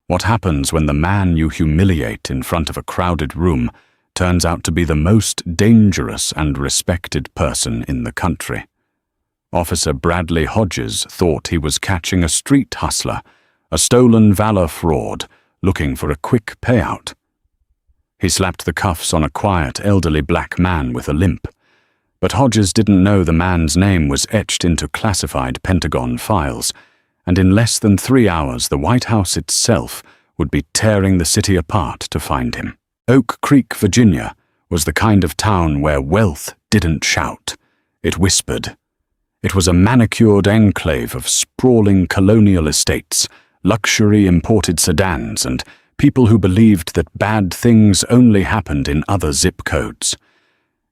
What happens when the man you humiliate in front of a crowded room turns out to be the most dangerous and respected person in the country? Officer Bradley Hodges thought he was catching a street hustler, a stolen valor fraud, looking for a quick payout. He slapped the cuffs on a quiet, elderly black man with a limp. But Hodges didn't know the man's name was etched into classified Pentagon files, and in less than 3 hours the White House itself would be tearing the city apart to find him. Oak Creek, Virginia, was the kind of town where wealth didn't shout. It whispered. It was a manicured enclave of sprawling colonial estates, luxury imported sedans, and people who believed that bad things only happened in other zip codes.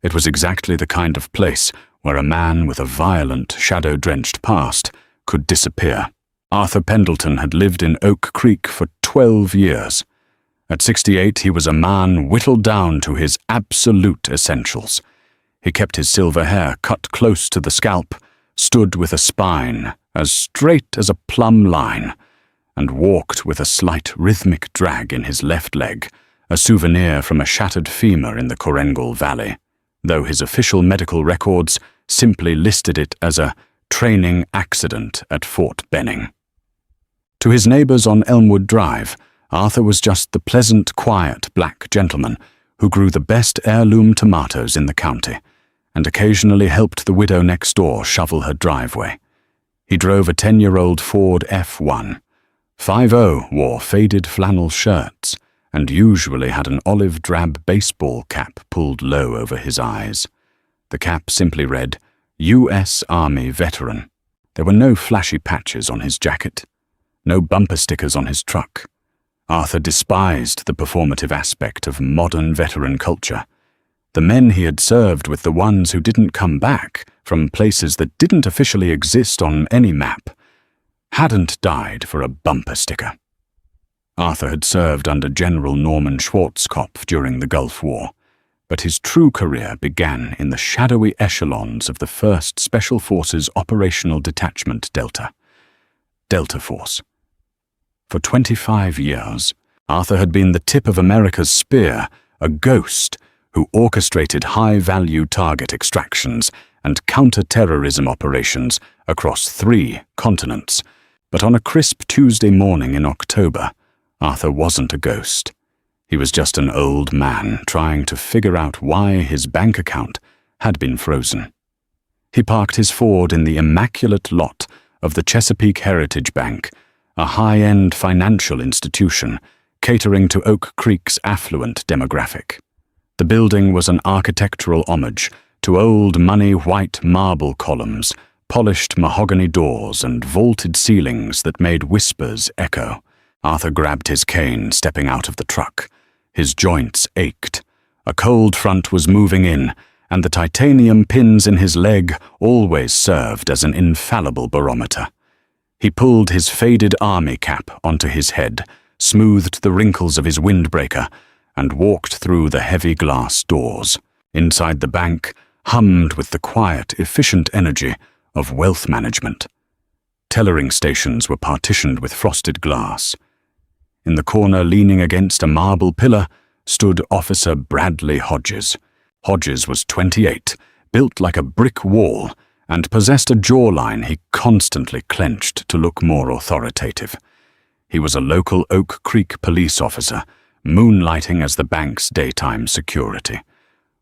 It was exactly the kind of place where a man with a violent, shadow-drenched past could disappear. Arthur Pendleton had lived in Oak Creek for 12 years. At 68, he was a man whittled down to his absolute essentials. He kept his silver hair cut close to the scalp, stood with a spine as straight as a plumb line, and walked with a slight rhythmic drag in his left leg, a souvenir from a shattered femur in the Korengal Valley, though his official medical records simply listed it as a training accident at Fort Benning. To his neighbors on Elmwood Drive, Arthur was just the pleasant, quiet black gentleman who grew the best heirloom tomatoes in the county, and occasionally helped the widow next door shovel her driveway. He drove a 10-year-old Ford F1. 5-0 wore faded flannel shirts, and usually had an olive-drab baseball cap pulled low over his eyes. The cap simply read, U.S. Army Veteran. There were no flashy patches on his jacket, no bumper stickers on his truck. Arthur despised the performative aspect of modern veteran culture. The men he had served with the ones who didn't come back from places that didn't officially exist on any map hadn't died for a bumper sticker. Arthur had served under General Norman Schwarzkopf during the Gulf War, but his true career began in the shadowy echelons of the 1st Special Forces Operational Detachment Delta Force. For 25 years, Arthur had been the tip of America's spear, a ghost who orchestrated high-value target extractions and counter-terrorism operations across 3 continents. But on a crisp Tuesday morning in October, Arthur wasn't a ghost. He was just an old man trying to figure out why his bank account had been frozen. He parked his Ford in the immaculate lot of the Chesapeake Heritage Bank, a high-end financial institution catering to Oak Creek's affluent demographic. The building was an architectural homage to old money white marble columns, polished mahogany doors, and vaulted ceilings that made whispers echo. Arthur grabbed his cane, stepping out of the truck. His joints ached. A cold front was moving in, and the titanium pins in his leg always served as an infallible barometer. He pulled his faded army cap onto his head, smoothed the wrinkles of his windbreaker, and walked through the heavy glass doors. Inside the bank, hummed with the quiet, efficient energy of wealth management. Tellering stations were partitioned with frosted glass. In the corner, leaning against a marble pillar, stood Officer Bradley Hodges. Hodges was 28, built like a brick wall, and possessed a jawline he constantly clenched to look more authoritative. He was a local Oak Creek police officer, moonlighting as the bank's daytime security.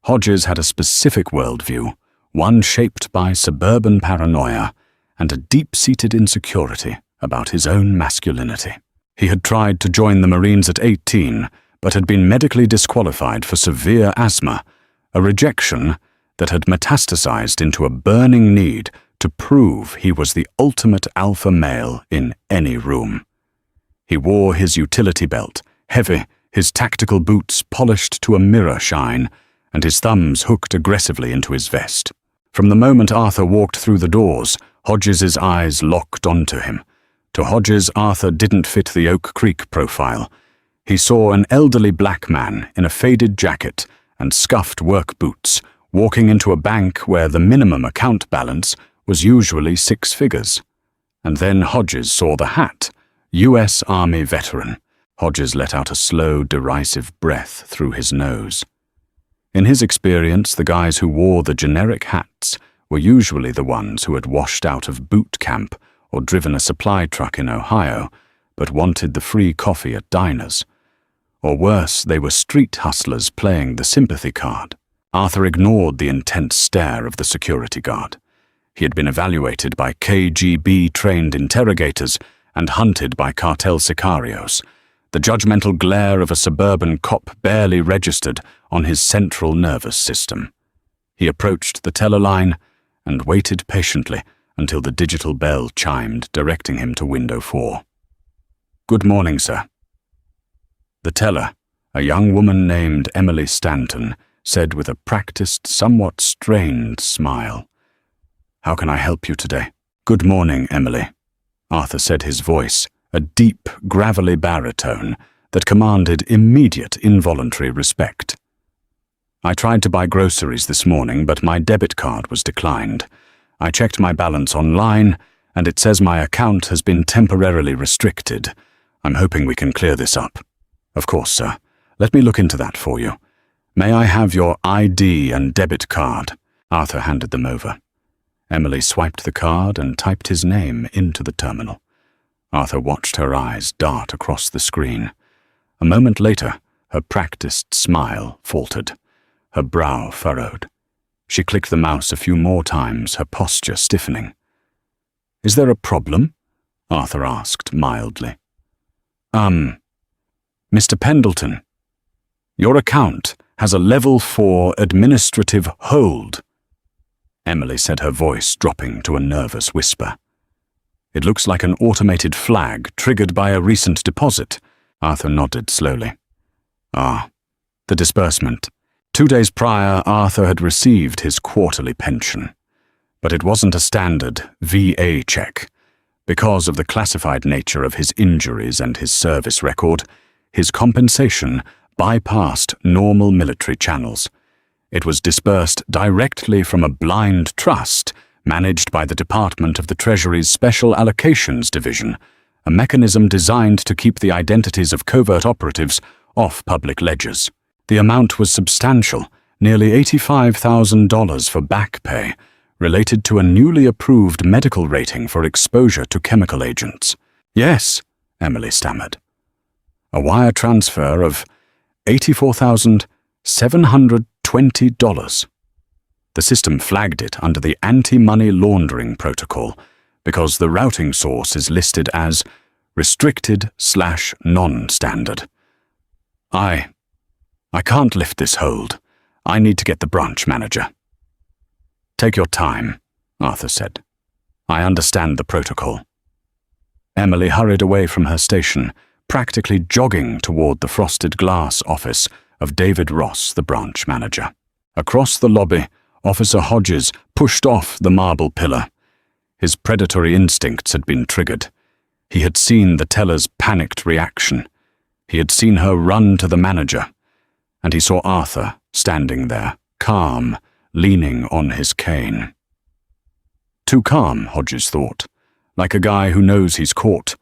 Hodges had a specific worldview, one shaped by suburban paranoia and a deep-seated insecurity about his own masculinity. He had tried to join the Marines at 18, but had been medically disqualified for severe asthma, a rejection that had metastasized into a burning need to prove he was the ultimate alpha male in any room. He wore his utility belt, heavy, his tactical boots polished to a mirror shine, and his thumbs hooked aggressively into his vest. From the moment Arthur walked through the doors, Hodges's eyes locked onto him. To Hodges, Arthur didn't fit the Oak Creek profile. He saw an elderly black man in a faded jacket and scuffed work boots, walking into a bank where the minimum account balance was usually 6 figures. And then Hodges saw the hat, U.S. Army Veteran, Hodges let out a slow, derisive breath through his nose. In his experience, the guys who wore the generic hats were usually the ones who had washed out of boot camp or driven a supply truck in Ohio, but wanted the free coffee at diners. Or worse, they were street hustlers playing the sympathy card. Arthur ignored the intense stare of the security guard. He had been evaluated by KGB-trained interrogators and hunted by cartel sicarios. The judgmental glare of a suburban cop barely registered on his central nervous system. He approached the teller line and waited patiently until the digital bell chimed, directing him to window 4. "Good morning, sir." The teller, a young woman named Emily Stanton, said with a practiced, somewhat strained smile, "How can I help you today?" "Good morning, Emily," Arthur said, his voice a deep, gravelly baritone that commanded immediate involuntary respect. "I tried to buy groceries this morning, but my debit card was declined. I checked my balance online, and it says my account has been temporarily restricted. I'm hoping we can clear this up." "Of course, sir. Let me look into that for you. May I have your ID and debit card?" Arthur handed them over. Emily swiped the card and typed his name into the terminal. Arthur watched her eyes dart across the screen. A moment later, her practiced smile faltered. Her brow furrowed. She clicked the mouse a few more times, her posture stiffening. "Is there a problem?" Arthur asked mildly. Mr. Pendleton, your account has a level 4 administrative hold," Emily said, her voice dropping to a nervous whisper. "It looks like an automated flag triggered by a recent deposit." Arthur nodded slowly. "Ah, the disbursement. 2 days prior, Arthur had received his quarterly pension. But it wasn't a standard VA check. Because of the classified nature of his injuries and his service record, his compensation bypassed normal military channels. It was disbursed directly from a blind trust managed by the Department of the Treasury's Special Allocations Division, a mechanism designed to keep the identities of covert operatives off public ledgers. The amount was substantial, nearly $85,000 for back pay, related to a newly approved medical rating for exposure to chemical agents. "Yes," Emily stammered. "A wire transfer of $84,720. The system flagged it under the anti-money laundering protocol because the routing source is listed as restricted/non-standard. I can't lift this hold. I need to get the branch manager." "Take your time," Arthur said. "I understand the protocol." Emily hurried away from her station, practically jogging toward the frosted glass office of David Ross, the branch manager. Across the lobby, Officer Hodges pushed off the marble pillar. His predatory instincts had been triggered. He had seen the teller's panicked reaction. He had seen her run to the manager. And he saw Arthur standing there, calm, leaning on his cane. Too calm, Hodges thought. Like a guy who knows he's caught.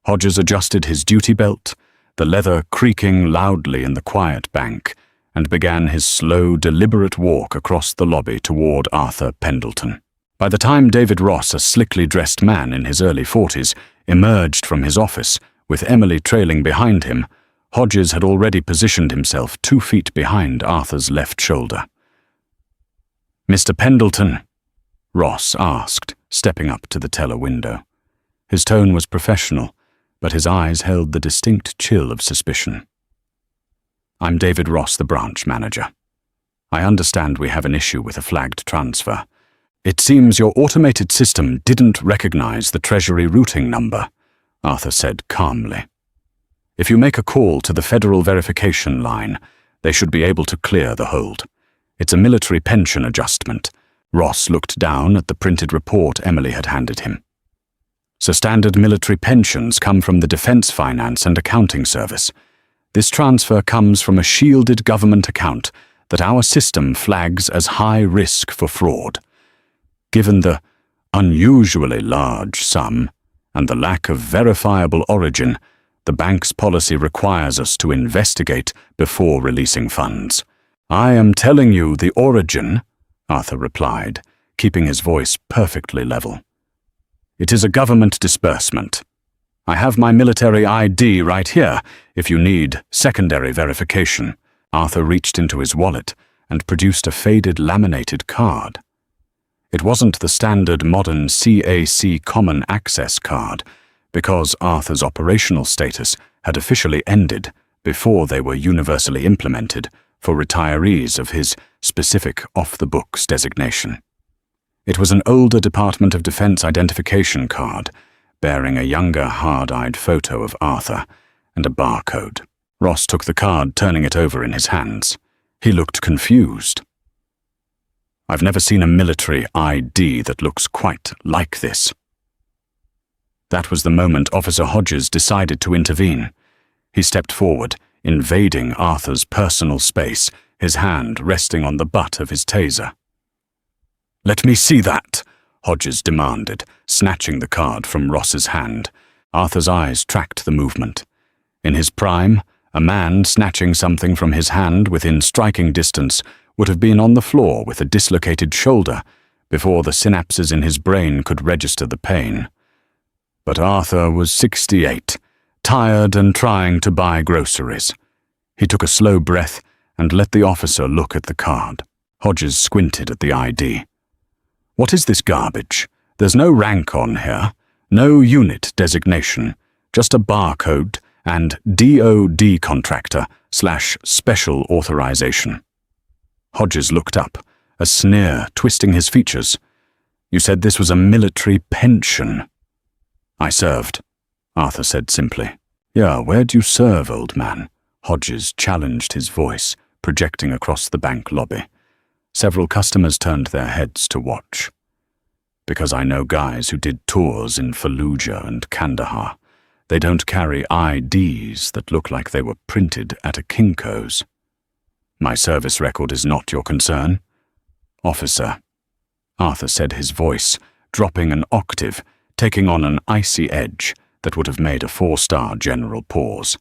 Hodges adjusted his duty belt, the leather creaking loudly in the quiet bank, and began his slow, deliberate walk across the lobby toward Arthur Pendleton. By the time David Ross, a slickly dressed man in his early 40s, emerged from his office, with Emily trailing behind him, Hodges had already positioned himself 2 feet behind Arthur's left shoulder. "Mr. Pendleton?" Ross asked, stepping up to the teller window. His tone was professional, but his eyes held the distinct chill of suspicion. "I'm David Ross, the branch manager. I understand we have an issue with a flagged transfer. It seems your automated system didn't recognize the Treasury routing number," Arthur said calmly. "If you make a call to the Federal Verification Line, they should be able to clear the hold. It's a military pension adjustment." Ross looked down at the printed report Emily had handed him. "So standard military pensions come from the Defense Finance and Accounting Service. This transfer comes from a shielded government account that our system flags as high risk for fraud. Given the unusually large sum and the lack of verifiable origin, The bank's policy requires us to investigate before releasing funds. I am telling you the origin, Arthur replied, keeping his voice perfectly level. It is a government disbursement. I have my military ID right here if you need secondary verification. Arthur reached into his wallet and produced a faded laminated card. It wasn't the standard modern CAC Common Access card, because Arthur's operational status had officially ended before they were universally implemented for retirees of his specific off-the-books designation. It was an older Department of Defense identification card, bearing a younger, hard-eyed photo of Arthur and a barcode. Ross took the card, turning it over in his hands. He looked confused. I've never seen a military ID that looks quite like this. That was the moment Officer Hodges decided to intervene. He stepped forward, invading Arthur's personal space, his hand resting on the butt of his taser. "Let me see that," Hodges demanded, snatching the card from Ross's hand. Arthur's eyes tracked the movement. In his prime, a man snatching something from his hand within striking distance would have been on the floor with a dislocated shoulder before the synapses in his brain could register the pain. But Arthur was 68, tired and trying to buy groceries. He took a slow breath and let the officer look at the card. Hodges squinted at the ID. "What is this garbage? There's no rank on here, no unit designation, just a barcode and DOD contractor/special authorization." Hodges looked up, a sneer twisting his features. "You said this was a military pension." "I served," Arthur said simply. "Yeah, where'd you serve, old man?" Hodges challenged his voice, projecting across the bank lobby. Several customers turned their heads to watch. "Because I know guys who did tours in Fallujah and Kandahar. They don't carry IDs that look like they were printed at a Kinko's." "My service record is not your concern." "Officer," Arthur said, his voice dropping an octave, taking on an icy edge that would have made a 4-star general pause.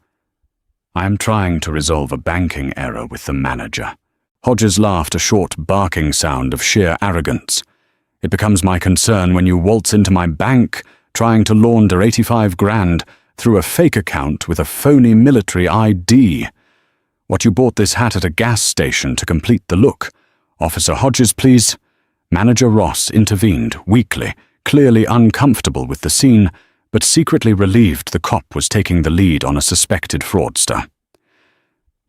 "I am trying to resolve a banking error with the manager." Hodges laughed, a short barking sound of sheer arrogance. "It becomes my concern when you waltz into my bank trying to launder 85 grand through a fake account with a phony military ID. What, you bought this hat at a gas station to complete the look? Officer Hodges, please." Manager Ross intervened weakly, clearly uncomfortable with the scene, but secretly relieved the cop was taking the lead on a suspected fraudster.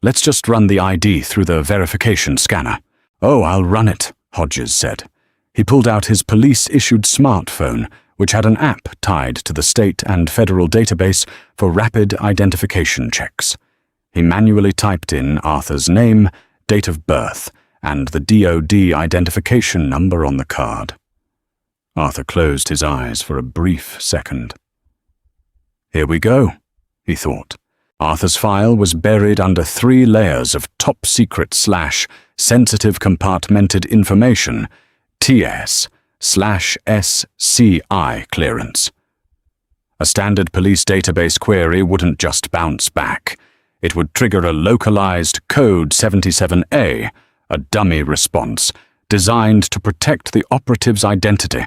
"Let's just run the ID through the verification scanner." "Oh, I'll run it," Hodges said. He pulled out his police-issued smartphone, which had an app tied to the state and federal database for rapid identification checks. He manually typed in Arthur's name, date of birth, and the DOD identification number on the card. Arthur closed his eyes for a brief second. "Here we go," he thought. Arthur's file was buried under 3 layers of top-secret/sensitive compartmented information, TS/SCI clearance. A standard police database query wouldn't just bounce back. It would trigger a localized Code 77A, a dummy response, designed to protect the operative's identity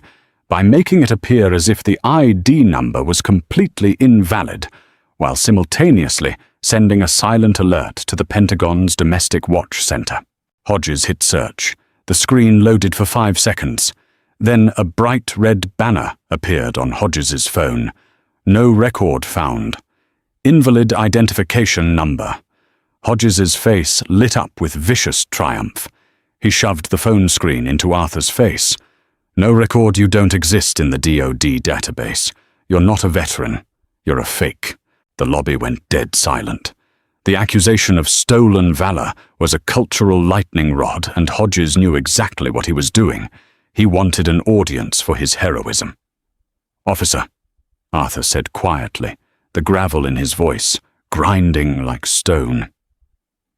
by making it appear as if the ID number was completely invalid, while simultaneously sending a silent alert to the Pentagon's Domestic Watch Center. Hodges hit search. The screen loaded for 5 seconds. Then a bright red banner appeared on Hodges's phone. "No record found. Invalid identification number." Hodges's face lit up with vicious triumph. He shoved the phone screen into Arthur's face. "No record, you don't exist in the DOD database. You're not a veteran. You're a fake." The lobby went dead silent. The accusation of stolen valor was a cultural lightning rod, and Hodges knew exactly what he was doing. He wanted an audience for his heroism. "Officer," Arthur said quietly, the gravel in his voice grinding like stone.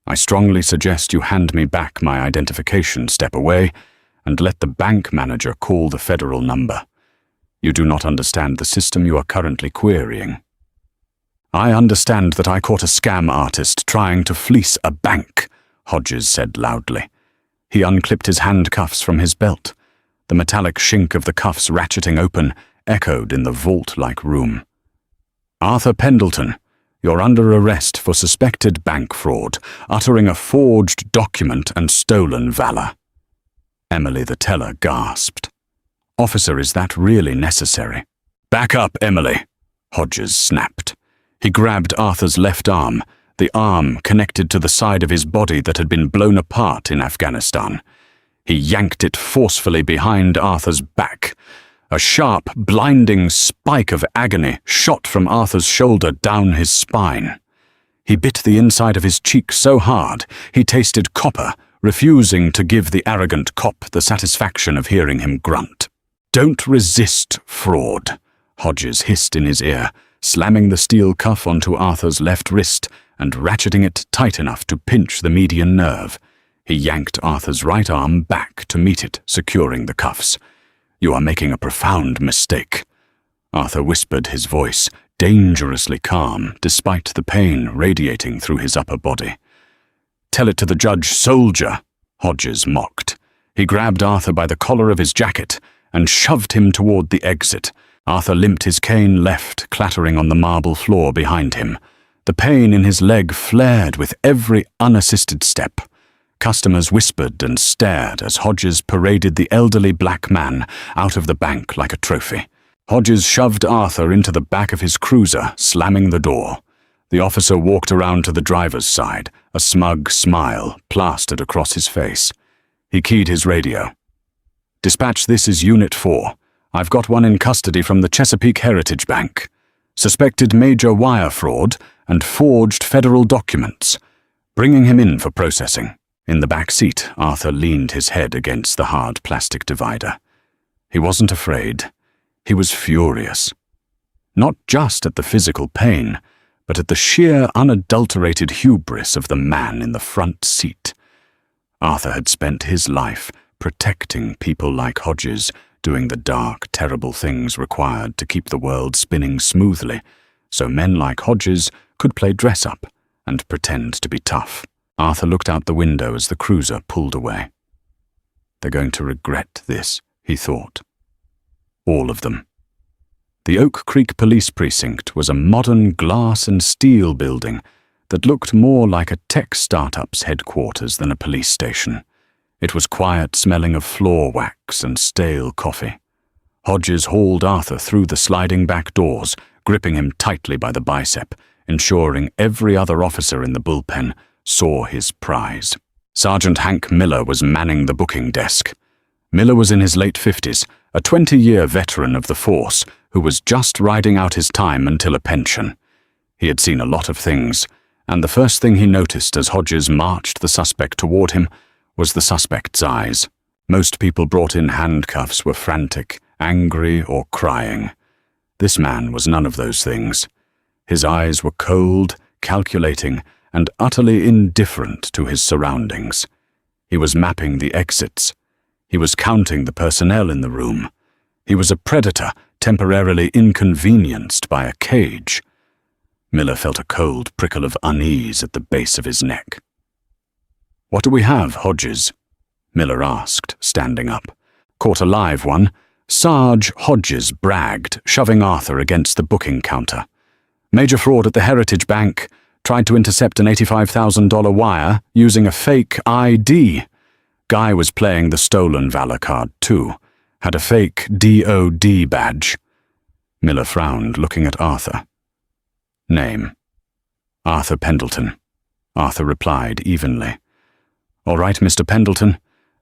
"I strongly suggest you hand me back my identification, step away, and let the bank manager call the federal number. You do not understand the system you are currently querying." "I understand that I caught a scam artist trying to fleece a bank," Hodges said loudly. He unclipped his handcuffs from his belt. The metallic shink of the cuffs ratcheting open echoed in the vault-like room. "Arthur Pendleton, you're under arrest for suspected bank fraud, uttering a forged document and stolen valor." Emily the teller gasped. "Officer, is that really necessary?" "Back up, Emily," Hodges snapped. He grabbed Arthur's left arm, the arm connected to the side of his body that had been blown apart in Afghanistan. He yanked it forcefully behind Arthur's back. A sharp, blinding spike of agony shot from Arthur's shoulder down his spine. He bit the inside of his cheek so hard he tasted copper, refusing to give the arrogant cop the satisfaction of hearing him grunt. "Don't resist fraud," Hodges hissed in his ear, slamming the steel cuff onto Arthur's left wrist and ratcheting it tight enough to pinch the median nerve. He yanked Arthur's right arm back to meet it, securing the cuffs. "You are making a profound mistake." Arthur whispered, his voice dangerously calm despite the pain radiating through his upper body. "Tell it to the judge, soldier," Hodges mocked. He grabbed Arthur by the collar of his jacket and shoved him toward the exit. Arthur limped his cane left, clattering on the marble floor behind him. The pain in his leg flared with every unassisted step. Customers whispered and stared as Hodges paraded the elderly black man out of the bank like a trophy. Hodges shoved Arthur into the back of his cruiser, slamming the door. The officer walked around to the driver's side, a smug smile plastered across his face. He keyed his radio. "Dispatch, this is Unit 4. I've got one in custody from the Chesapeake Heritage Bank. Suspected major wire fraud and forged federal documents. Bringing him in for processing." In the back seat, Arthur leaned his head against the hard plastic divider. He wasn't afraid. He was furious. Not just at the physical pain, but at the sheer, unadulterated hubris of the man in the front seat. Arthur had spent his life protecting people like Hodges, doing the dark, terrible things required to keep the world spinning smoothly, so men like Hodges could play dress-up and pretend to be tough. Arthur looked out the window as the cruiser pulled away. "They're going to regret this," he thought. All of them. The Oak Creek Police Precinct was a modern glass and steel building that looked more like a tech startup's headquarters than a police station. It was quiet, smelling of floor wax and stale coffee. Hodges hauled Arthur through the sliding back doors, gripping him tightly by the bicep, ensuring every other officer in the bullpen saw his prize. Sergeant Hank Miller was manning the booking desk. Miller was in his late 50s, a 20-year veteran of the force who was just riding out his time until a pension. He had seen a lot of things, and the first thing he noticed as Hodges marched the suspect toward him was the suspect's eyes. Most people brought in handcuffs were frantic, angry, or crying. This man was none of those things. His eyes were cold, calculating, and utterly indifferent to his surroundings. He was mapping the exits. He was counting the personnel in the room. He was a predator, temporarily inconvenienced by a cage. Miller felt a cold prickle of unease at the base of his neck. "What do we have, Hodges?" Miller asked, standing up. "Caught a live one." Sarge Hodges bragged, shoving Arthur against the booking counter. "Major fraud at the Heritage Bank. Tried to intercept an $85,000 wire using a fake ID. Guy was playing the stolen Valor card too. Had a fake DOD badge." Miller frowned, looking at Arthur. "Name?" "Arthur Pendleton." Arthur replied evenly. "All right, Mr. Pendleton.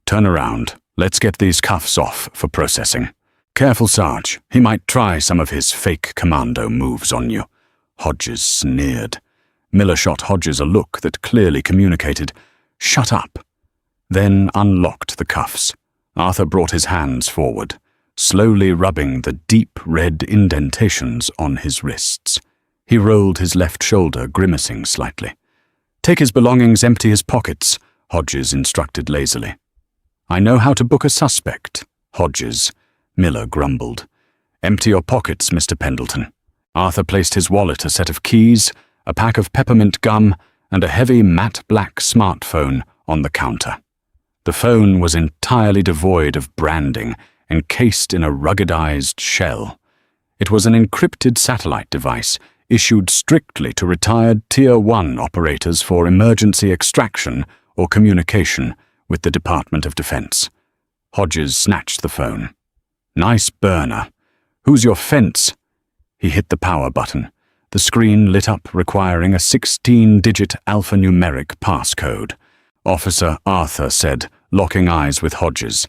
Turn around. Let's get these cuffs off for processing." "Careful, Sarge. He might try some of his fake commando moves on you." Hodges sneered. Miller shot Hodges a look that clearly communicated, "Shut up," then unlocked the cuffs. Arthur brought his hands forward, slowly rubbing the deep red indentations on his wrists. He rolled his left shoulder, grimacing slightly. "Take his belongings, empty his pockets," Hodges instructed lazily. "I know how to book a suspect, Hodges," Miller grumbled. "Empty your pockets, Mr. Pendleton." Arthur placed his wallet, a set of keys, a pack of peppermint gum, and a heavy matte black smartphone on the counter. The phone was entirely devoid of branding, encased in a ruggedized shell. It was an encrypted satellite device issued strictly to retired Tier 1 operators for emergency extraction or communication with the Department of Defense. Hodges snatched the phone. "Nice burner. Who's your fence?" He hit the power button. The screen lit up, requiring a 16-digit alphanumeric passcode. Officer Arthur said, locking eyes with Hodges,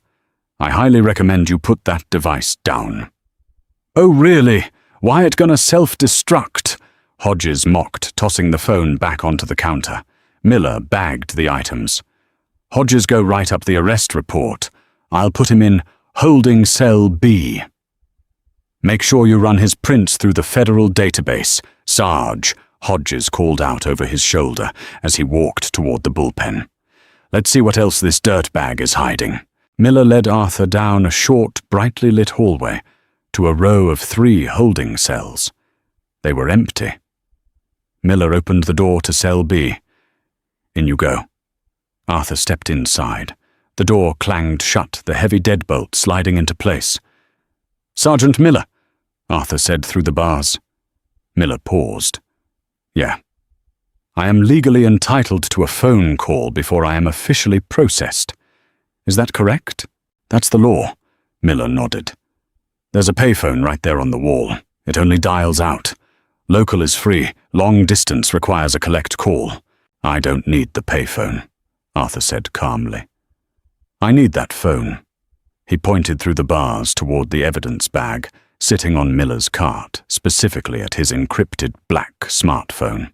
"I highly recommend you put that device down." "Oh, really? Why it gonna self-destruct?" Hodges mocked, tossing the phone back onto the counter. Miller bagged the items. "Hodges, go write up the arrest report. I'll put him in holding cell B. Make sure you run his prints through the federal database, Sarge," Hodges called out over his shoulder as he walked toward the bullpen. "Let's see what else this dirtbag is hiding." Miller led Arthur down a short, brightly lit hallway to a row of 3 holding cells. They were empty. Miller opened the door to cell B. "In you go." Arthur stepped inside. The door clanged shut, the heavy deadbolt sliding into place. "Sergeant Miller," Arthur said through the bars. Miller paused. "Yeah. I am legally entitled to a phone call before I am officially processed. Is that correct?" "That's the law," Miller nodded. "There's a payphone right there on the wall. It only dials out. Local is free. Long distance requires a collect call. I don't need the payphone," Arthur said calmly. "I need that phone." He pointed through the bars toward the evidence bag, sitting on Miller's cart, specifically at his encrypted black smartphone.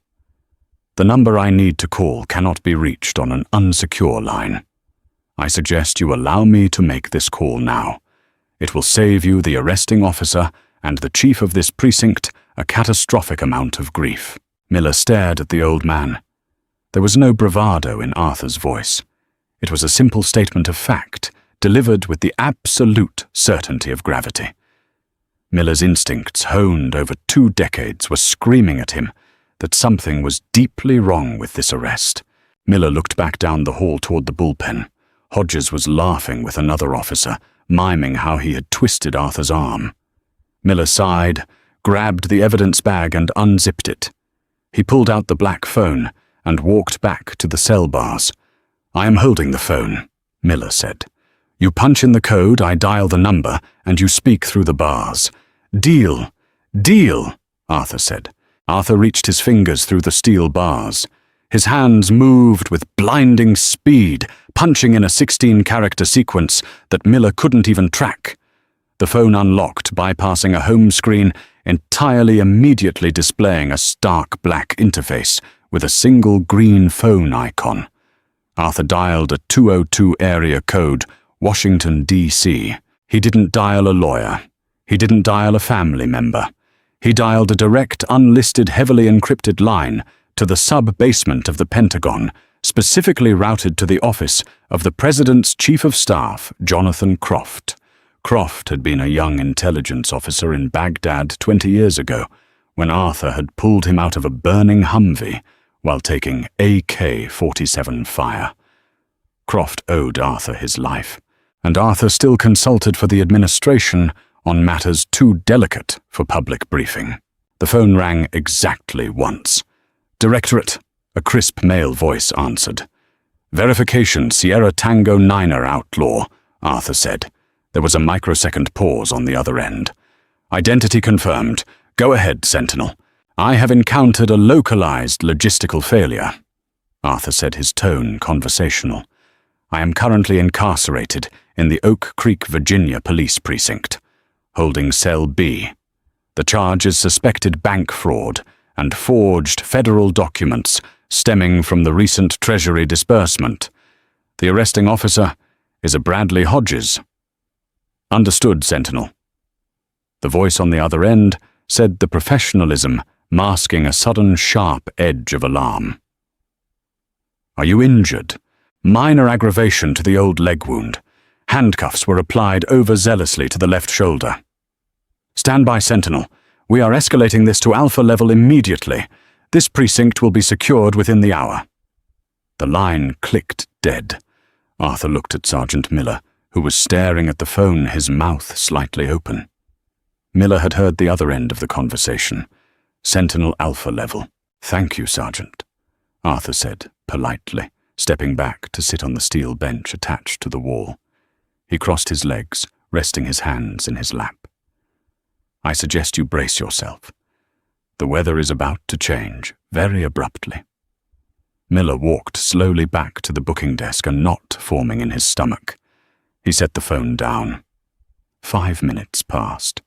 "The number I need to call cannot be reached on an unsecure line. I suggest you allow me to make this call now. It will save you, the arresting officer, and the chief of this precinct a catastrophic amount of grief." Miller stared at the old man. There was no bravado in Arthur's voice. It was a simple statement of fact, delivered with the absolute certainty of gravity. Miller's instincts, honed over 2 decades, were screaming at him that something was deeply wrong with this arrest. Miller looked back down the hall toward the bullpen. Hodges was laughing with another officer, miming how he had twisted Arthur's arm. Miller sighed, grabbed the evidence bag and unzipped it. He pulled out the black phone and walked back to the cell bars. "I am holding the phone," Miller said. "You punch in the code, I dial the number, and you speak through the bars. Deal. Deal," Arthur said. Arthur reached his fingers through the steel bars. His hands moved with blinding speed, punching in a 16-character sequence that Miller couldn't even track. The phone unlocked, bypassing a home screen, entirely immediately displaying a stark black interface with a single green phone icon. Arthur dialed a 202 area code, Washington, D.C. He didn't dial a lawyer. He didn't dial a family member. He dialed a direct, unlisted, heavily encrypted line to the sub-basement of the Pentagon, specifically routed to the office of the President's Chief of Staff, Jonathan Croft. Croft had been a young intelligence officer in Baghdad 20 years ago, when Arthur had pulled him out of a burning Humvee while taking AK-47 fire. Croft owed Arthur his life, and Arthur still consulted for the administration on matters too delicate for public briefing. The phone rang exactly once. "Directorate," a crisp male voice answered. "Verification, Sierra Tango 9er Outlaw," Arthur said. There was a microsecond pause on the other end. "Identity confirmed. Go ahead, Sentinel. I have encountered a localized logistical failure." Arthur said, his tone conversational. "I am currently incarcerated in the Oak Creek, Virginia police precinct, holding cell B. The charge is suspected bank fraud and forged federal documents stemming from the recent Treasury disbursement. The arresting officer is a Bradley Hodges." "Understood, Sentinel." The voice on the other end said the professionalism masking a sudden sharp edge of alarm. "Are you injured?" "Minor aggravation to the old leg wound. Handcuffs were applied overzealously to the left shoulder." "Stand by, Sentinel. We are escalating this to Alpha level immediately. This precinct will be secured within the hour." The line clicked dead. Arthur looked at Sergeant Miller, who was staring at the phone, his mouth slightly open. Miller had heard the other end of the conversation. Sentinel Alpha level. "Thank you, Sergeant," Arthur said, politely, stepping back to sit on the steel bench attached to the wall. He crossed his legs, resting his hands in his lap. "I suggest you brace yourself. The weather is about to change, very abruptly." Miller walked slowly back to the booking desk, a knot forming in his stomach. He set the phone down. 5 minutes passed.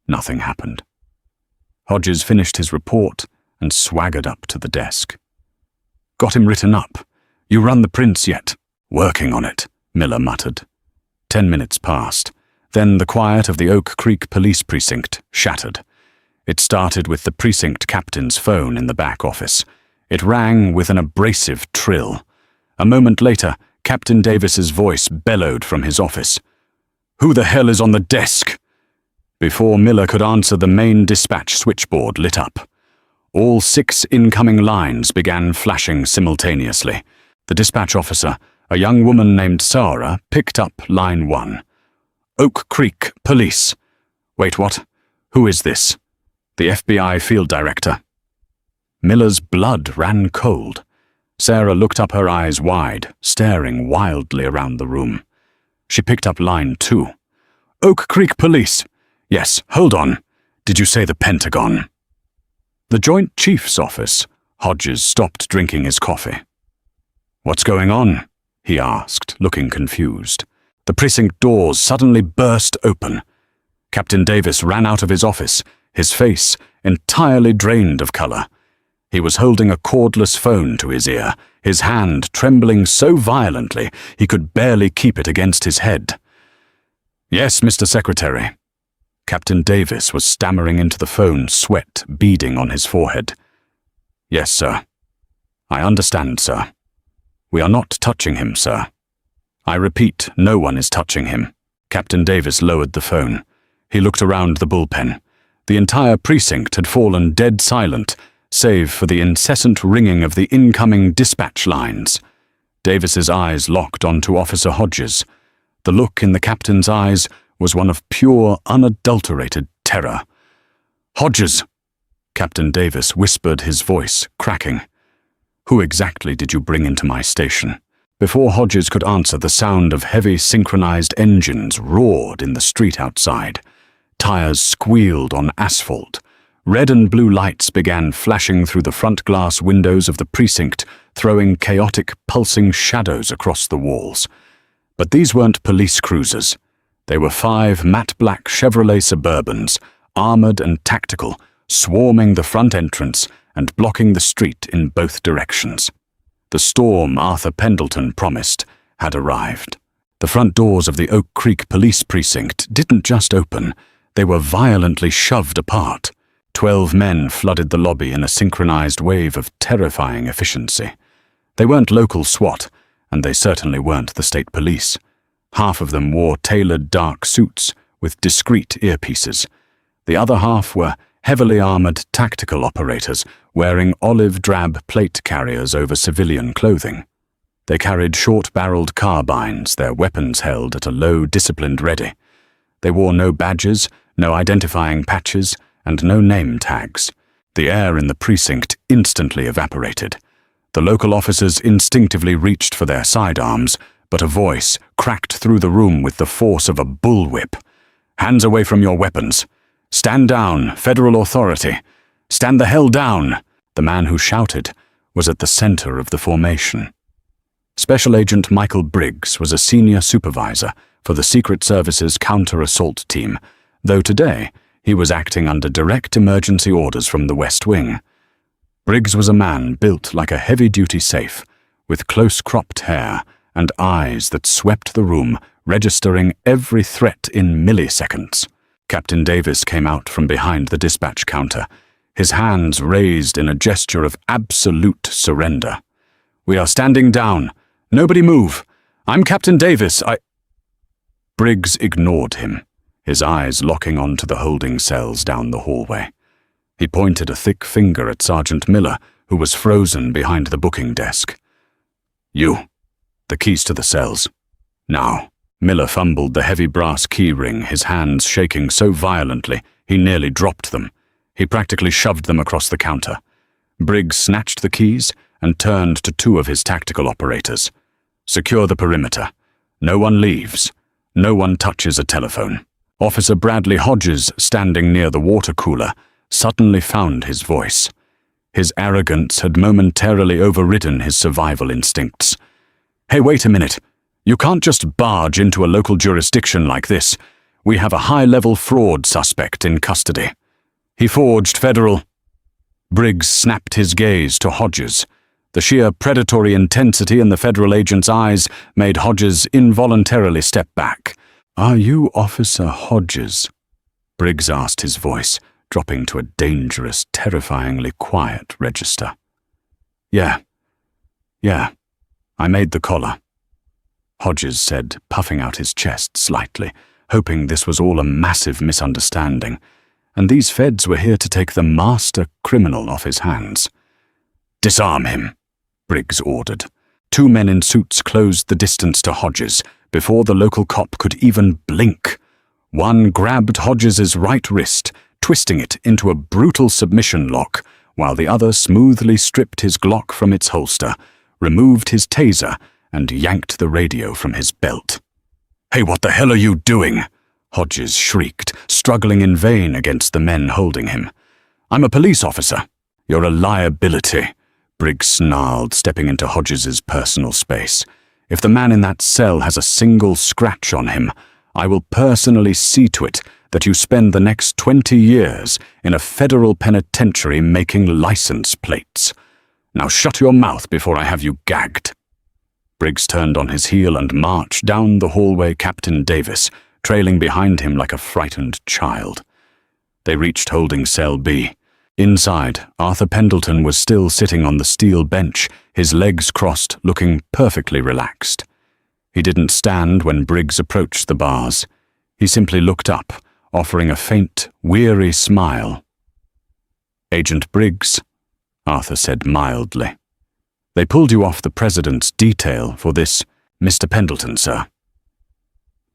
Nothing happened. Hodges finished his report and swaggered up to the desk. "Got him written up. You run the prints yet?" "Working on it," Miller muttered. 10 minutes passed. Then the quiet of the Oak Creek police precinct shattered. It started with the precinct captain's phone in the back office. It rang with an abrasive trill. A moment later, Captain Davis's voice bellowed from his office. "Who the hell is on the desk?" Before Miller could answer, the main dispatch switchboard lit up. All 6 incoming lines began flashing simultaneously. The dispatch officer, a young woman named Sarah, picked up line 1. "Oak Creek Police." "Wait, what? Who is this?" "The FBI field director." Miller's blood ran cold. Sarah looked up, her eyes wide, staring wildly around the room. She picked up line 2. "Oak Creek Police." "Yes, hold on. Did you say the Pentagon?" "The Joint Chief's office." Hodges stopped drinking his coffee. "What's going on?" he asked, looking confused. The precinct doors suddenly burst open. Captain Davis ran out of his office, his face entirely drained of color. He was holding a cordless phone to his ear, his hand trembling so violently he could barely keep it against his head. "Yes, Mr. Secretary." Captain Davis was stammering into the phone, sweat beading on his forehead. "Yes, sir." "I understand, sir. We are not touching him, sir." "I repeat, no one is touching him." Captain Davis lowered the phone. He looked around the bullpen. The entire precinct had fallen dead silent, save for the incessant ringing of the incoming dispatch lines. Davis's eyes locked onto Officer Hodges. The look in the captain's eyes was one of pure, unadulterated terror. "Hodges!" Captain Davis whispered, his voice cracking. "Who exactly did you bring into my station?" Before Hodges could answer, the sound of heavy synchronized engines roared in the street outside. Tires squealed on asphalt. Red and blue lights began flashing through the front glass windows of the precinct, throwing chaotic, pulsing shadows across the walls. But these weren't police cruisers. They were 5 matte black Chevrolet Suburbans, armored and tactical, swarming the front entrance and blocking the street in both directions. The storm Arthur Pendleton promised had arrived. The front doors of the Oak Creek police precinct didn't just open, they were violently shoved apart. 12 men flooded the lobby in a synchronized wave of terrifying efficiency. They weren't local SWAT, and they certainly weren't the state police. Half of them wore tailored dark suits with discreet earpieces. The other half were heavily armored tactical operators wearing olive-drab plate carriers over civilian clothing. They carried short-barreled carbines, their weapons held at a low, disciplined ready. They wore no badges, no identifying patches, and no name tags. The air in the precinct instantly evaporated. The local officers instinctively reached for their sidearms, but a voice cracked through the room with the force of a bullwhip. "Hands away from your weapons. Stand down, federal authority. Stand the hell down." The man who shouted was at the center of the formation. Special Agent Michael Briggs was a senior supervisor for the Secret Service's counter-assault team, though today he was acting under direct emergency orders from the West Wing. Briggs was a man built like a heavy-duty safe, with close-cropped hair and eyes that swept the room, registering every threat in milliseconds. Captain Davis came out from behind the dispatch counter, his hands raised in a gesture of absolute surrender. "We are standing down. Nobody move. I'm Captain Davis. Briggs ignored him. his eyes locking onto the holding cells down the hallway. He pointed a thick finger at Sergeant Miller, who was frozen behind the booking desk. "You. The keys to the cells. Now." Miller fumbled the heavy brass key ring, his hands shaking so violently he nearly dropped them. He practically shoved them across the counter. Briggs snatched the keys and turned to two of his tactical operators. "Secure the perimeter. No one leaves. No one touches a telephone." Officer Bradley Hodges, standing near the water cooler, suddenly found his voice. His arrogance had momentarily overridden his survival instincts. "Hey, wait a minute. You can't just barge into a local jurisdiction like this. We have a high-level fraud suspect in custody. He forged federal—" Briggs snapped his gaze to Hodges. The sheer predatory intensity in the federal agent's eyes made Hodges involuntarily step back. "Are you Officer Hodges?" Briggs asked, his voice dropping to a dangerous, terrifyingly quiet register. Yeah, I made the collar," Hodges said, puffing out his chest slightly, hoping this was all a massive misunderstanding, and these feds were here to take the master criminal off his hands. "Disarm him," Briggs ordered. Two men in suits closed the distance to Hodges before the local cop could even blink. One grabbed Hodges's right wrist, twisting it into a brutal submission lock, while the other smoothly stripped his Glock from its holster, removed his taser, and yanked the radio from his belt. "Hey, what the hell are you doing?" Hodges shrieked, struggling in vain against the men holding him. "I'm a police officer." "You're a liability," Briggs snarled, stepping into Hodges's personal space. "If the man in that cell has a single scratch on him, I will personally see to it that you spend the next 20 years in a federal penitentiary making license plates. Now shut your mouth before I have you gagged." Briggs turned on his heel and marched down the hallway, Captain Davis trailing behind him like a frightened child. They reached holding cell B. Inside, Arthur Pendleton was still sitting on the steel bench, his legs crossed, looking perfectly relaxed. He didn't stand when Briggs approached the bars. He simply looked up, offering a faint, weary smile. "Agent Briggs," Arthur said mildly. "They pulled you off the President's detail for this, Mr. Pendleton, sir."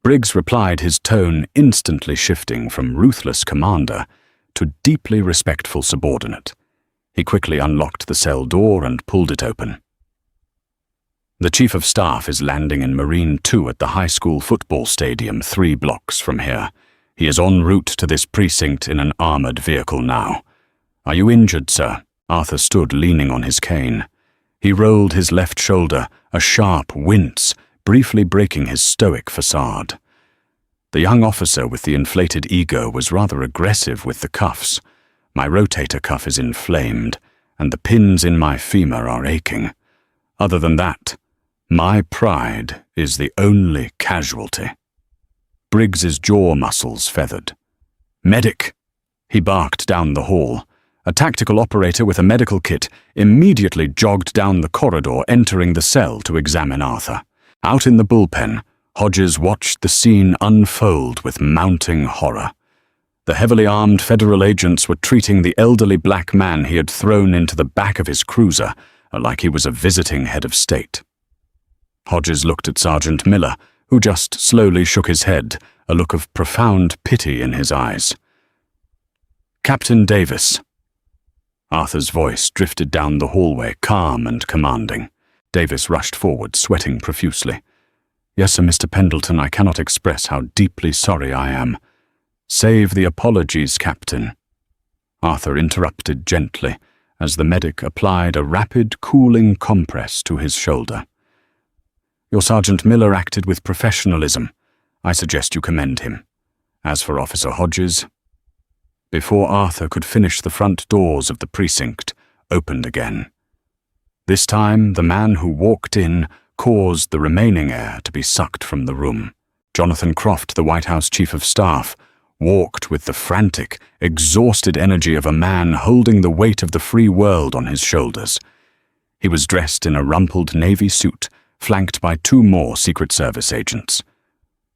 Briggs replied, his tone instantly shifting from ruthless commander to deeply respectful subordinate. He quickly unlocked the cell door and pulled it open. "The Chief of Staff is landing in Marine 2 at the high school football stadium 3 blocks from here. He is en route to this precinct in an armored vehicle now. Are you injured, sir?" Arthur stood leaning on his cane. He rolled his left shoulder, a sharp wince, briefly breaking his stoic facade. The young officer with the inflated ego was rather aggressive with the cuffs. "My rotator cuff is inflamed, and the pins in my femur are aching. Other than that, my pride is the only casualty." Briggs's jaw muscles feathered. "Medic!" He barked down the hall. A tactical operator with a medical kit immediately jogged down the corridor, entering the cell to examine Arthur. Out in the bullpen, Hodges watched the scene unfold with mounting horror. The heavily armed federal agents were treating the elderly black man he had thrown into the back of his cruiser like he was a visiting head of state. Hodges looked at Sergeant Miller, who just slowly shook his head, a look of profound pity in his eyes. "Captain Davis." Arthur's voice drifted down the hallway, calm and commanding. Davis rushed forward, sweating profusely. "Yes, sir, Mr. Pendleton, I cannot express how deeply sorry I am." "Save the apologies, Captain." Arthur interrupted gently as the medic applied a rapid, cooling compress to his shoulder. "Your Sergeant Miller acted with professionalism. I suggest you commend him. As for Officer Hodges—" Before Arthur could finish, the front doors of the precinct opened again. This time, the man who walked in caused the remaining air to be sucked from the room. Jonathan Croft, the White House Chief of Staff, walked with the frantic, exhausted energy of a man holding the weight of the free world on his shoulders. He was dressed in a rumpled Navy suit, flanked by 2 more Secret Service agents.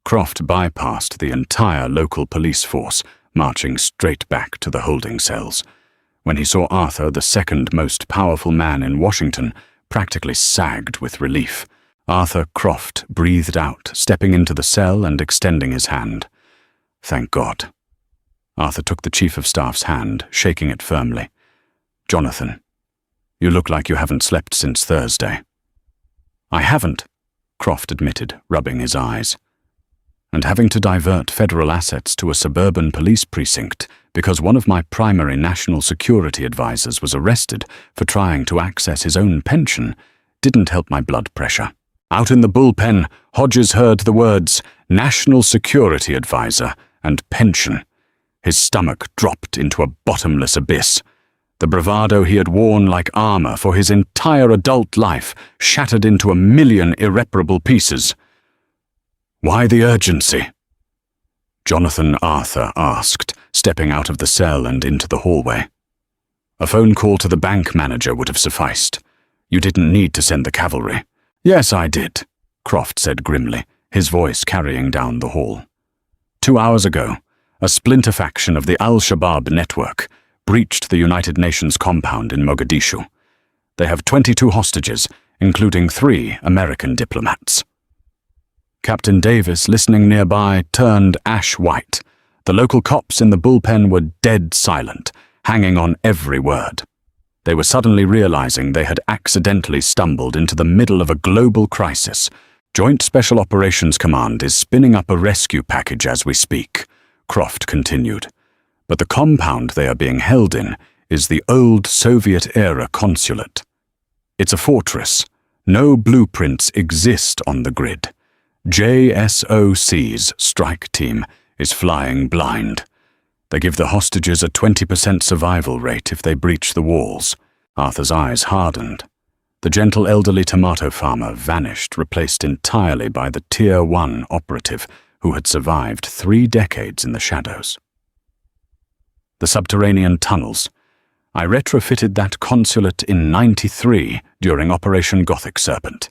Croft bypassed the entire local police force, marching straight back to the holding cells. When he saw Arthur, the second most powerful man in Washington, practically sagged with relief. Arthur Croft breathed out, stepping into the cell and extending his hand. Thank God. Arthur took the Chief of Staff's hand, shaking it firmly. Jonathan, you look like you haven't slept since Thursday. I haven't, Croft admitted, rubbing his eyes. And having to divert federal assets to a suburban police precinct because one of my primary national security advisors was arrested for trying to access his own pension didn't help my blood pressure. Out in the bullpen, Hodges heard the words National Security Advisor and pension. His stomach dropped into a bottomless abyss. The bravado he had worn like armor for his entire adult life shattered into 1,000,000 irreparable pieces. Why the urgency? Jonathan Arthur asked, stepping out of the cell and into the hallway. A phone call to the bank manager would have sufficed. You didn't need to send the cavalry. Yes, I did, Croft said grimly, his voice carrying down the hall. 2 hours ago, a splinter faction of the Al-Shabaab network breached the United Nations compound in Mogadishu. They have 22 hostages, including 3 American diplomats. Captain Davis, listening nearby, turned ash white. The local cops in the bullpen were dead silent, hanging on every word. They were suddenly realizing they had accidentally stumbled into the middle of a global crisis. Joint Special Operations Command is spinning up a rescue package as we speak, Croft continued. But the compound they are being held in is the old Soviet-era consulate. It's a fortress. No blueprints exist on the grid. JSOC's strike team is flying blind. They give the hostages a 20% survival rate if they breach the walls. Arthur's eyes hardened. The gentle elderly tomato farmer vanished, replaced entirely by the Tier 1 operative who had survived 3 decades in the shadows. The subterranean tunnels. I retrofitted that consulate in '93 during Operation Gothic Serpent.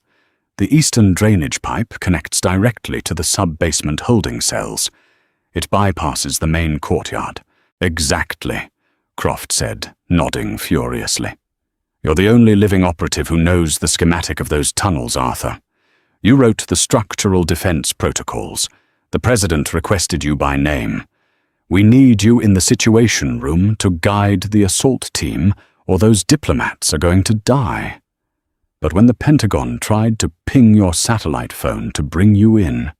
The eastern drainage pipe connects directly to the sub-basement holding cells. It bypasses the main courtyard. Exactly, Croft said, nodding furiously. You're the only living operative who knows the schematic of those tunnels, Arthur. You wrote the structural defense protocols. The President requested you by name. We need you in the Situation Room to guide the assault team, or those diplomats are going to die. But when the Pentagon tried to ping your satellite phone to bring you in,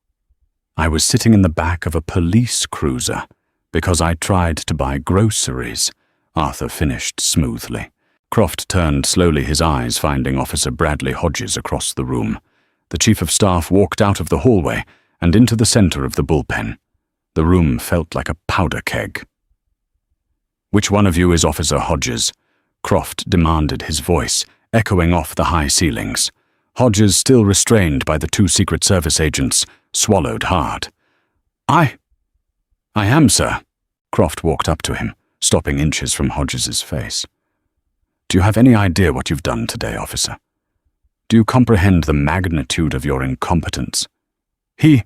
I was sitting in the back of a police cruiser because I tried to buy groceries, Arthur finished smoothly. Croft turned slowly, his eyes finding Officer Bradley Hodges across the room. The Chief of Staff walked out of the hallway and into the center of the bullpen. The room felt like a powder keg. Which one of you is Officer Hodges? Croft demanded, his voice echoing off the high ceilings. Hodges, still restrained by the 2 Secret Service agents, swallowed hard. I am, sir. Croft walked up to him, stopping inches from Hodges's face. Do you have any idea what you've done today, officer? Do you comprehend the magnitude of your incompetence? He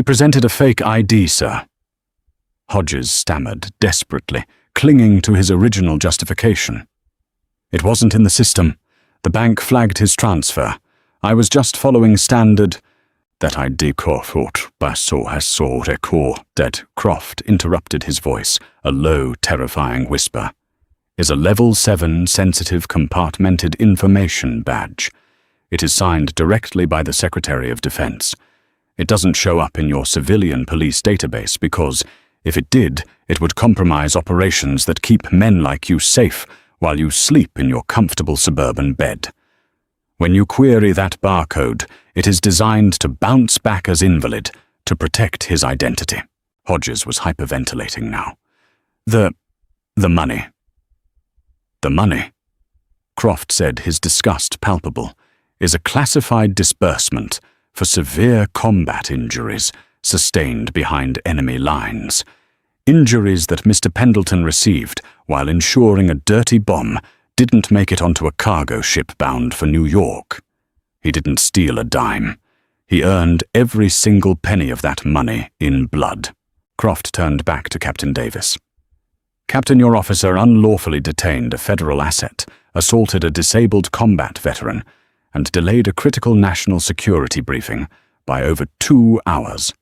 presented a fake ID, sir. Hodges stammered desperately, clinging to his original justification. It wasn't in the system. The bank flagged his transfer. I was just following standard. That ID Corfort Basso Hasso Record, Dead Croft interrupted his voice, a low, terrifying whisper, is a Level 7 sensitive compartmented information badge. It is signed directly by the Secretary of Defense. It doesn't show up in your civilian police database because, if it did, it would compromise operations that keep men like you safe while you sleep in your comfortable suburban bed. When you query that barcode, it is designed to bounce back as invalid to protect his identity. Hodges was hyperventilating now. The money. The money, Croft said, his disgust palpable, is a classified disbursement for severe combat injuries sustained behind enemy lines. Injuries that Mr. Pendleton received while insuring a dirty bomb didn't make it onto a cargo ship bound for New York. He didn't steal a dime. He earned every single penny of that money in blood. Croft turned back to Captain Davis. Captain, your officer unlawfully detained a federal asset, assaulted a disabled combat veteran, and delayed a critical national security briefing by over 2 hours.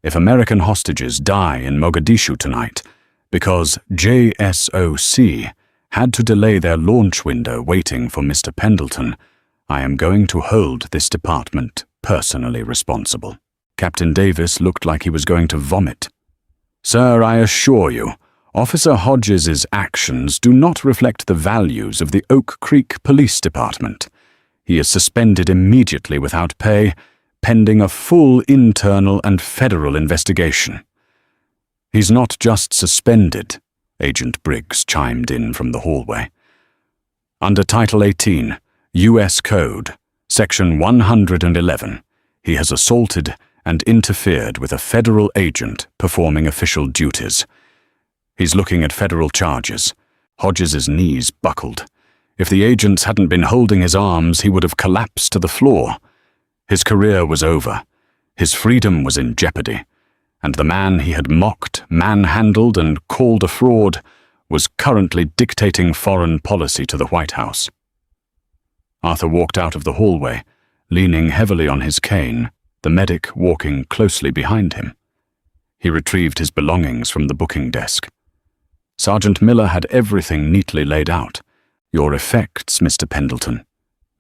If American hostages die in Mogadishu tonight because JSOC had to delay their launch window waiting for Mr. Pendleton, I am going to hold this department personally responsible. Captain Davis looked like he was going to vomit. Sir, I assure you, Officer Hodges's actions do not reflect the values of the Oak Creek Police Department. He is suspended immediately without pay, pending a full internal and federal investigation. He's not just suspended, Agent Briggs chimed in from the hallway. Under Title 18, U.S. Code, Section 111, he has assaulted and interfered with a federal agent performing official duties. He's looking at federal charges. Hodges's knees buckled. If the agents hadn't been holding his arms, he would have collapsed to the floor. His career was over. His freedom was in jeopardy. And the man he had mocked, manhandled, and called a fraud was currently dictating foreign policy to the White House. Arthur walked out of the hallway, leaning heavily on his cane, the medic walking closely behind him. He retrieved his belongings from the booking desk. Sergeant Miller had everything neatly laid out. Your effects, Mr. Pendleton,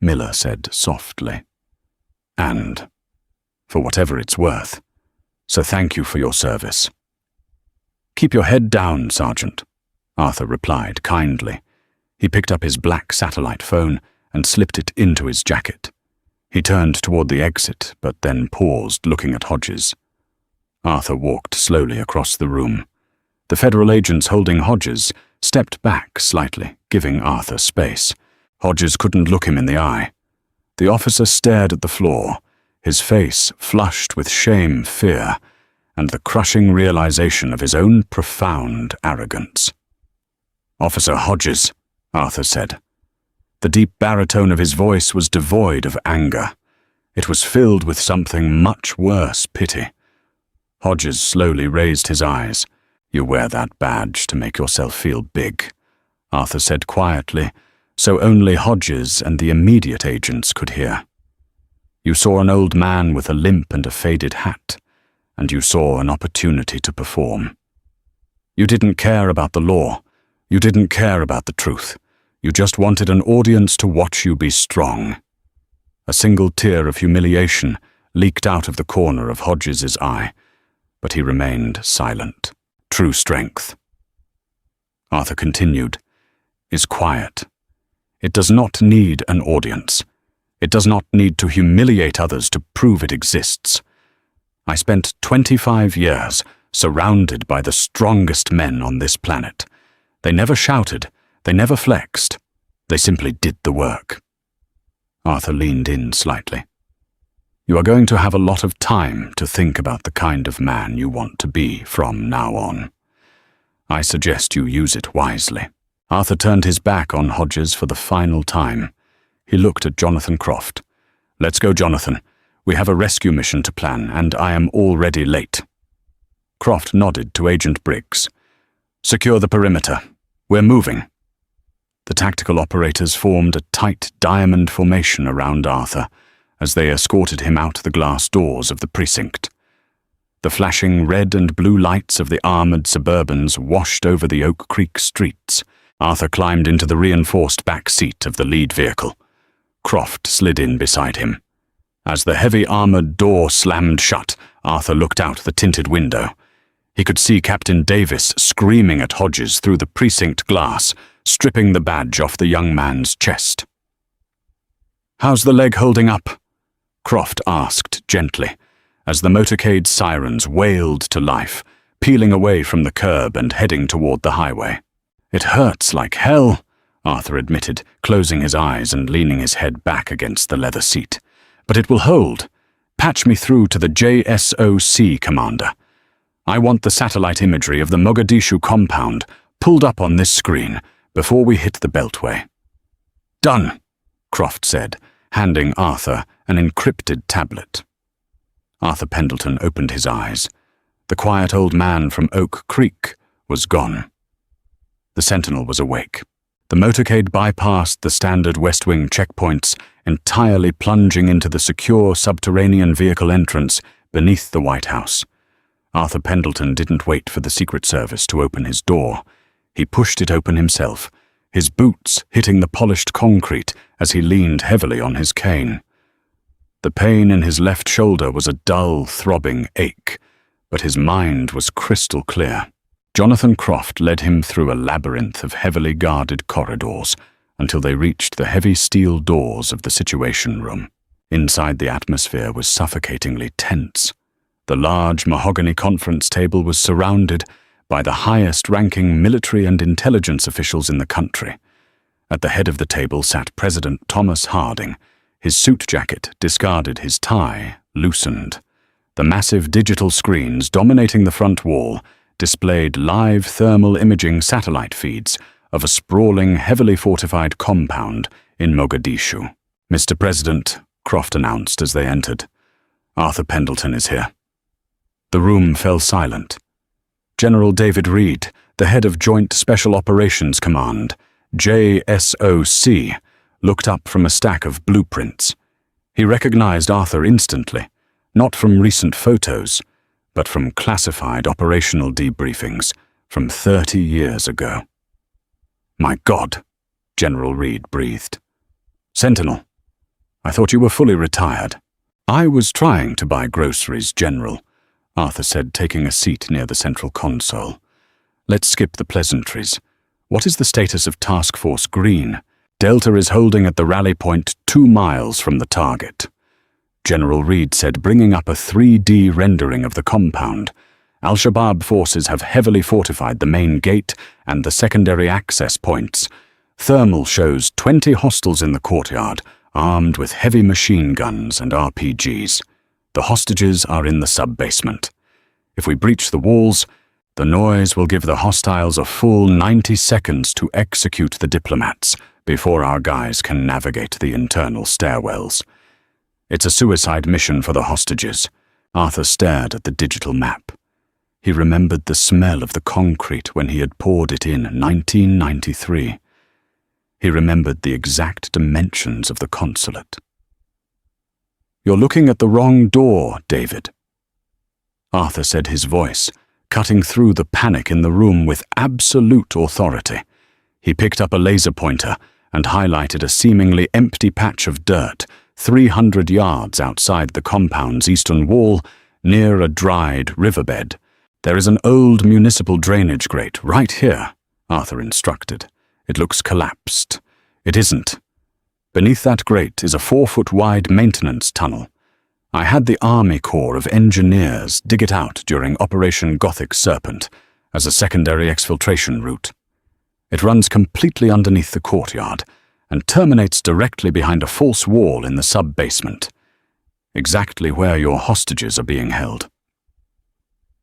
Miller said softly. And, for whatever it's worth, so thank you for your service. Keep your head down, Sergeant, Arthur replied kindly. He picked up his black satellite phone and slipped it into his jacket. He turned toward the exit, but then paused, looking at Hodges. Arthur walked slowly across the room. The federal agents holding Hodges stepped back slightly, giving Arthur space. Hodges couldn't look him in the eye. The officer stared at the floor, his face flushed with shame, fear, and the crushing realization of his own profound arrogance. Officer Hodges, Arthur said. The deep baritone of his voice was devoid of anger. It was filled with something much worse, pity. Hodges slowly raised his eyes. You wear that badge to make yourself feel big, Arthur said quietly, so only Hodges and the immediate agents could hear. You saw an old man with a limp and a faded hat, and you saw an opportunity to perform. You didn't care about the law. You didn't care about the truth. You just wanted an audience to watch you be strong. A single tear of humiliation leaked out of the corner of Hodges's eye, but he remained silent. True strength, Arthur continued, is quiet. It does not need an audience. It does not need to humiliate others to prove it exists. I spent 25 years surrounded by the strongest men on this planet. They never shouted, they never flexed. They simply did the work. Arthur leaned in slightly. You are going to have a lot of time to think about the kind of man you want to be from now on. I suggest you use it wisely. Arthur turned his back on Hodges for the final time. He looked at Jonathan Croft. Let's go, Jonathan. We have a rescue mission to plan, and I am already late. Croft nodded to Agent Briggs. Secure the perimeter. We're moving. The tactical operators formed a tight diamond formation around Arthur as they escorted him out the glass doors of the precinct. The flashing red and blue lights of the armored Suburbans washed over the Oak Creek streets. Arthur climbed into the reinforced back seat of the lead vehicle. Croft slid in beside him. As the heavy armored door slammed shut, Arthur looked out the tinted window. He could see Captain Davis screaming at Hodges through the precinct glass, stripping the badge off the young man's chest. "How's the leg holding up?" Croft asked gently, as the motorcade's sirens wailed to life, peeling away from the curb and heading toward the highway. "It hurts like hell," Arthur admitted, closing his eyes and leaning his head back against the leather seat. "But it will hold. Patch me through to the JSOC commander. I want the satellite imagery of the Mogadishu compound pulled up on this screen before we hit the Beltway." "Done," Croft said, handing Arthur an encrypted tablet. Arthur Pendleton opened his eyes. The quiet old man from Oak Creek was gone. The sentinel was awake. The motorcade bypassed the standard West Wing checkpoints, entirely plunging into the secure subterranean vehicle entrance beneath the White House. Arthur Pendleton didn't wait for the Secret Service to open his door. He pushed it open himself, his boots hitting the polished concrete as he leaned heavily on his cane. The pain in his left shoulder was a dull, throbbing ache, but his mind was crystal clear. Jonathan Croft led him through a labyrinth of heavily guarded corridors until they reached the heavy steel doors of the Situation Room. Inside, the atmosphere was suffocatingly tense. The large mahogany conference table was surrounded by the highest-ranking military and intelligence officials in the country. At the head of the table sat President Thomas Harding. His suit jacket, discarded, his tie loosened. The massive digital screens dominating the front wall displayed live thermal imaging satellite feeds of a sprawling, heavily fortified compound in Mogadishu. "Mr. President," Croft announced as they entered, "Arthur Pendleton is here." The room fell silent. General David Reed, the head of Joint Special Operations Command, JSOC, looked up from a stack of blueprints. He recognized Arthur instantly, not from recent photos, but from classified operational debriefings from 30 years ago. "My God," General Reed breathed. "Sentinel, I thought you were fully retired." "I was trying to buy groceries, General," Arthur said, taking a seat near the central console. "Let's skip the pleasantries. What is the status of Task Force Green? Delta is holding at the rally point 2 miles from the target." General Reed said, bringing up a 3D rendering of the compound. "Al-Shabaab forces have heavily fortified the main gate and the secondary access points. Thermal shows 20 hostiles in the courtyard, armed with heavy machine guns and RPGs. The hostages are in the sub-basement. If we breach the walls, the noise will give the hostiles a full 90 seconds to execute the diplomats before our guys can navigate the internal stairwells. It's a suicide mission for the hostages." Arthur stared at the digital map. He remembered the smell of the concrete when he had poured it in 1993. He remembered the exact dimensions of the consulate. "You're looking at the wrong door, David," Arthur said, his voice cutting through the panic in the room with absolute authority. He picked up a laser pointer and highlighted a seemingly empty patch of dirt 300 yards outside the compound's eastern wall, near a dried riverbed. "There is an old municipal drainage grate right here," Arthur instructed. "It looks collapsed. It isn't. Beneath that grate is a 4-foot-wide maintenance tunnel. I had the Army Corps of Engineers dig it out during Operation Gothic Serpent as a secondary exfiltration route. It runs completely underneath the courtyard and terminates directly behind a false wall in the sub-basement, exactly where your hostages are being held."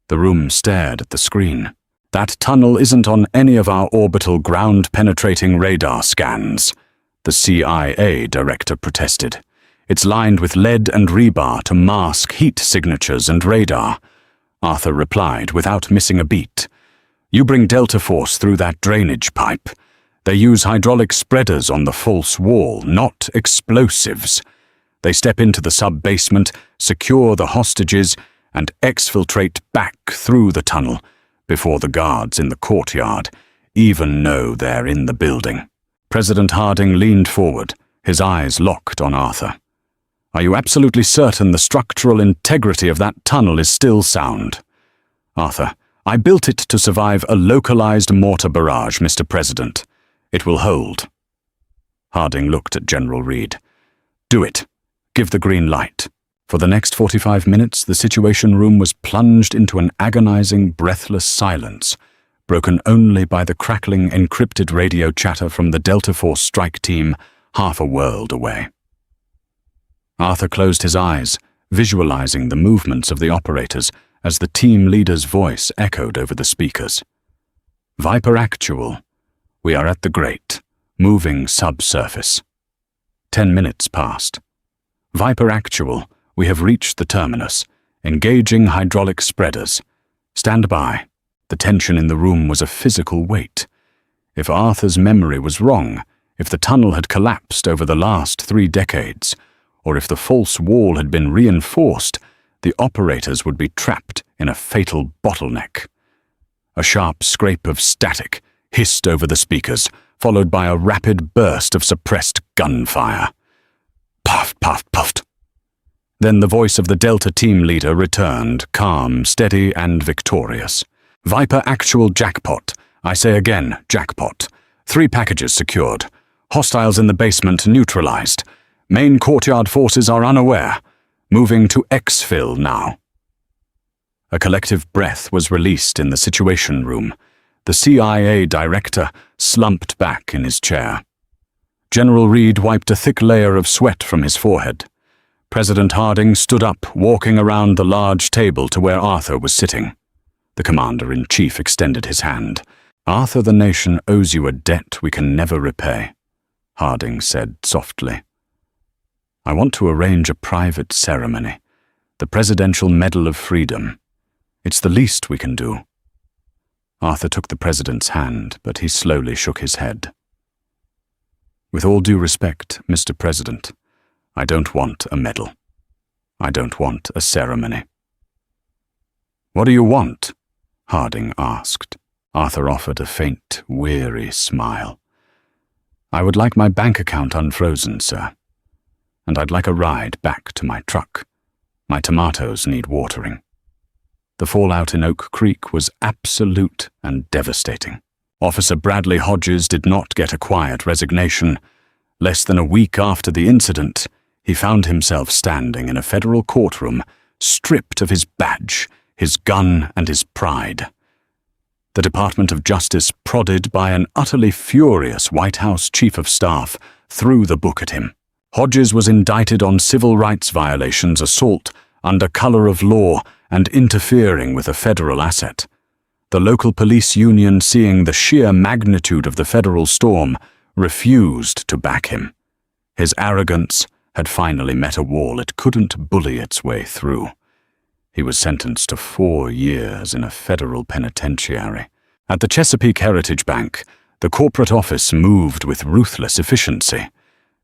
The room stared at the screen. "That tunnel isn't on any of our orbital ground-penetrating radar scans," the CIA director protested. "It's lined with lead and rebar to mask heat signatures and radar," Arthur replied without missing a beat. "You bring Delta Force through that drainage pipe. They use hydraulic spreaders on the false wall, not explosives. They step into the sub-basement, secure the hostages, and exfiltrate back through the tunnel before the guards in the courtyard even know they're in the building." President Harding leaned forward, his eyes locked on Arthur. "Are you absolutely certain the structural integrity of that tunnel is still sound?" "Arthur, I built it to survive a localized mortar barrage, Mr. President. It will hold." Harding looked at General Reed. "Do it. Give the green light." For the next 45 minutes, the Situation Room was plunged into an agonizing, breathless silence, broken only by the crackling, encrypted radio chatter from the Delta Force strike team half a world away. Arthur closed his eyes, visualizing the movements of the operators as the team leader's voice echoed over the speakers. "Viper Actual. We are at the grate, moving subsurface." 10 minutes passed. "Viper Actual. We have reached the terminus. Engaging hydraulic spreaders. Stand by. The tension in the room was a physical weight. If Arthur's memory was wrong, if the tunnel had collapsed over the last 3 decades, or if the false wall had been reinforced, the operators would be trapped in a fatal bottleneck. A sharp scrape of static hissed over the speakers, followed by a rapid burst of suppressed gunfire. Puff, puff, puffed. Then the voice of the Delta team leader returned, calm, steady, and victorious. Viper actual jackpot. I say again, jackpot. 3 packages secured. Hostiles in the basement neutralized. Main courtyard forces are unaware. Moving to exfil now. A collective breath was released in the Situation Room. The CIA director slumped back in his chair. General Reed wiped a thick layer of sweat from his forehead. President Harding stood up, walking around the large table to where Arthur was sitting. The Commander-in-Chief extended his hand. "Arthur, the nation owes you a debt we can never repay," Harding said softly. "I want to arrange a private ceremony, the Presidential Medal of Freedom. It's the least we can do." Arthur took the President's hand, but he slowly shook his head. "With all due respect, Mr. President, I don't want a medal. I don't want a ceremony." "What do you want?" Harding asked. Arthur offered a faint, weary smile. "I would like my bank account unfrozen, sir. And I'd like a ride back to my truck. My tomatoes need watering." The fallout in Oak Creek was absolute and devastating. Officer Bradley Hodges did not get a quiet resignation. Less than a week after the incident, he found himself standing in a federal courtroom, stripped of his badge, his gun, and his pride. The Department of Justice, prodded by an utterly furious White House Chief of Staff, threw the book at him. Hodges was indicted on civil rights violations, assault under color of law, and interfering with a federal asset. The local police union, seeing the sheer magnitude of the federal storm, refused to back him. His arrogance had finally met a wall it couldn't bully its way through. He was sentenced to 4 years in a federal penitentiary. At the Chesapeake Heritage Bank, the corporate office moved with ruthless efficiency.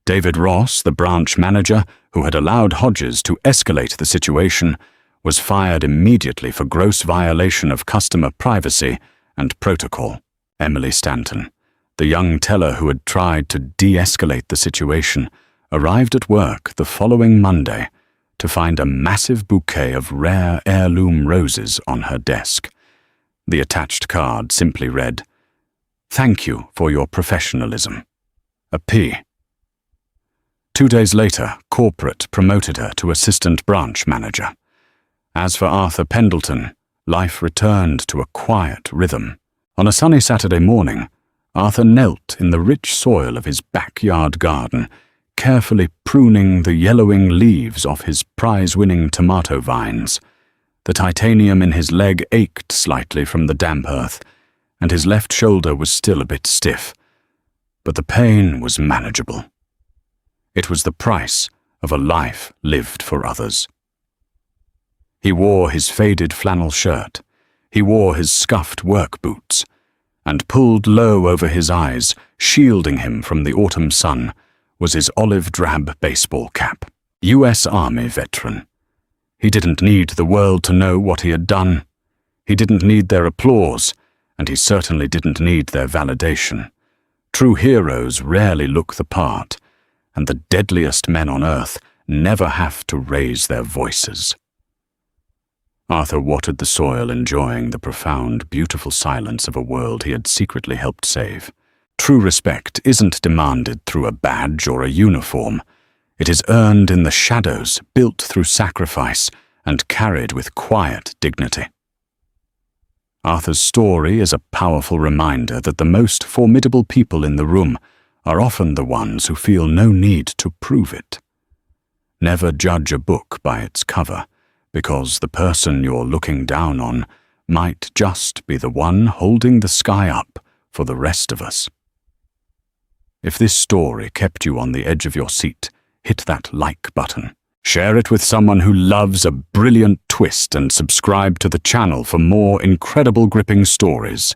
David Ross, the branch manager who had allowed Hodges to escalate the situation, was fired immediately for gross violation of customer privacy and protocol. Emily Stanton, the young teller who had tried to de-escalate the situation, arrived at work the following Monday to find a massive bouquet of rare heirloom roses on her desk. The attached card simply read, "Thank you for your professionalism. A P." 2 days later, corporate promoted her to assistant branch manager. As for Arthur Pendleton, life returned to a quiet rhythm. On a sunny Saturday morning, Arthur knelt in the rich soil of his backyard garden, carefully pruning the yellowing leaves off his prize-winning tomato vines. The titanium in his leg ached slightly from the damp earth, and his left shoulder was still a bit stiff. But the pain was manageable. It was the price of a life lived for others. He wore his faded flannel shirt. He wore his scuffed work boots. And pulled low over his eyes, shielding him from the autumn sun, was his olive-drab baseball cap. U.S. Army veteran. He didn't need the world to know what he had done. He didn't need their applause, and he certainly didn't need their validation. True heroes rarely look the part, and the deadliest men on earth never have to raise their voices. Arthur watered the soil, enjoying the profound, beautiful silence of a world he had secretly helped save. True respect isn't demanded through a badge or a uniform. It is earned in the shadows, built through sacrifice, and carried with quiet dignity. Arthur's story is a powerful reminder that the most formidable people in the room are often the ones who feel no need to prove it. Never judge a book by its cover, because the person you're looking down on might just be the one holding the sky up for the rest of us. If this story kept you on the edge of your seat, hit that like button. Share it with someone who loves a brilliant twist and subscribe to the channel for more incredible gripping stories.